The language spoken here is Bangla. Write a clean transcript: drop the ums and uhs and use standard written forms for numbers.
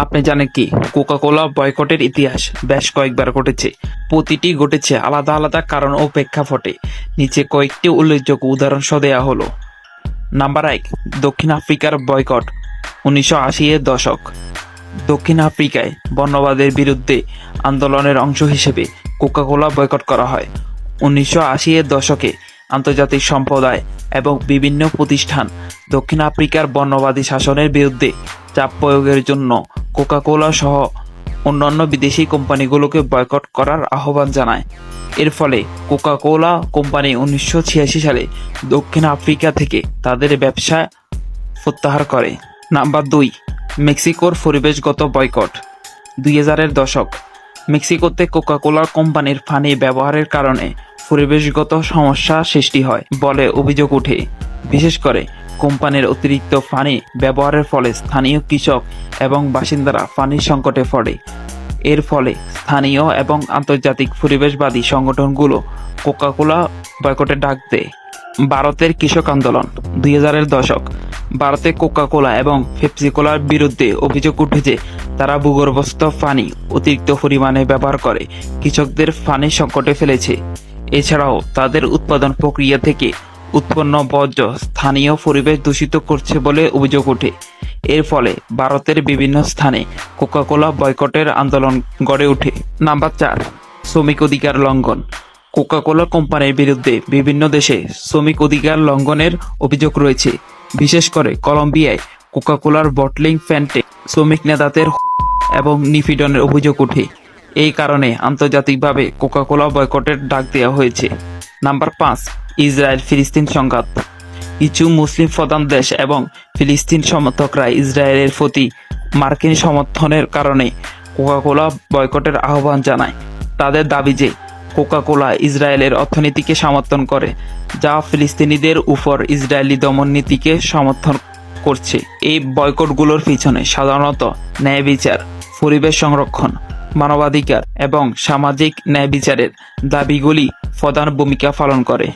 আপনি জানেন কি কোকা কোলা বয়কটের ইতিহাস বেশ কয়েকবার ঘটেছে। প্রতিটি ঘটেছে আলাদা আলাদা কারণ ও প্রেক্ষাপটে। নিচে কয়েকটি উল্লেখযোগ্য উদাহরণ দেওয়া হলো। নাম্বার 1, দক্ষিণ আফ্রিকার বয়কট 1980 এর দশক। দক্ষিণ আফ্রিকায় বর্ণবাদের বিরুদ্ধে আন্দোলনের অংশ হিসেবে কোকা কোলা বয়কট করা হয়। 1980 এর দশকে আন্তর্জাতিক সম্প্রদায় এবং বিভিন্ন প্রতিষ্ঠান দক্ষিণ আফ্রিকার বর্ণবাদী শাসনের বিরুদ্ধে চাপ প্রয়োগের জন্য কোকা কোলা সহ অন্যান্য বিদেশি কোম্পানিগুলোকে বয়কট করার আহ্বান জানায়। এর ফলে কোকা কোলা কোম্পানি 1986 সালে দক্ষিণ আফ্রিকা থেকে তাদের ব্যবসা প্রত্যাহার করে। নাম্বার 2, মেক্সিকোর পরিবেশগত বয়কট 2000 এর দশক। মেক্সিকোতে কোকা কোলা কোম্পানির পানি ব্যবহারের কারণে পরিবেশগত সমস্যা সৃষ্টি হয় বলে অভিযোগ ওঠে। বিশেষ করে কোম্পানির অতিরিক্ত পানি ব্যবহারের ফলে স্থানীয় কৃষক এবং বাসিন্দারা পানির সংকটে পড়ে। এর ফলে স্থানীয় এবং আন্তর্জাতিক পরিবেশবাদী সংগঠনগুলো কোকা কোলা বয়কটের ডাক দেয়। ভারতের কৃষক আন্দোলন 2000 এর দশক। ভারতে কোকা কোলা এবং পেপসি কোলার বিরুদ্ধে অভিযোগ উঠে যে তারা ভূগর্ভস্থ পানি অতিরিক্ত পরিমাণে ব্যবহার করে কৃষকদের পানির সংকটে ফেলেছে। এছাড়াও তাদের উৎপাদন প্রক্রিয়া থেকে উৎপন্ন বর্জ্য স্থানীয় পরিবেশ দূষিত করছে বলে অভিযোগ ওঠে। এর ফলে ভারতের বিভিন্ন স্থানে কোকা কোলা বয়কটের আন্দোলন গড়ে ওঠে। নাম্বার 4, শ্রমিক অধিকার লঙ্ঘন। কোকা কোলা কোম্পানির বিরুদ্ধে বিভিন্ন দেশে শ্রমিক অধিকার লঙ্ঘনের অভিযোগ রয়েছে। বিশেষ করে কলম্বিয়ায় কোকা কোলার বটলিং প্ল্যান্টে শ্রমিক নেতাদের এবং নিপীড়নের অভিযোগ ওঠে। এই কারণে আন্তর্জাতিকভাবে কোকা কোলা বয়কটের ডাক দেওয়া হয়েছে। নাম্বার 5, ইসরায়েল ফিলিস্তিন সংঘাত। কিছু মুসলিম প্রধান দেশ এবং ফিলিস্তিন সমর্থকরা ইসরায়েলের প্রতি মার্কিন সমর্থনের কারণে কোকা কোলা বয়কটের আহ্বান জানায়। তাদের দাবি যে কোকা কোলা ইসরায়েলের অর্থনীতিকে সমর্থন করে, যা ফিলিস্তিনিদের উপর ইসরায়েলি দমন নীতিকে সমর্থন করছে। এই বয়কটগুলোর পিছনে সাধারণত ন্যায় বিচার, পরিবেশ সংরক্ষণ, মানবাধিকার এবং সামাজিক ন্যায় বিচারের দাবিগুলি প্রধান ভূমিকা পালন করে।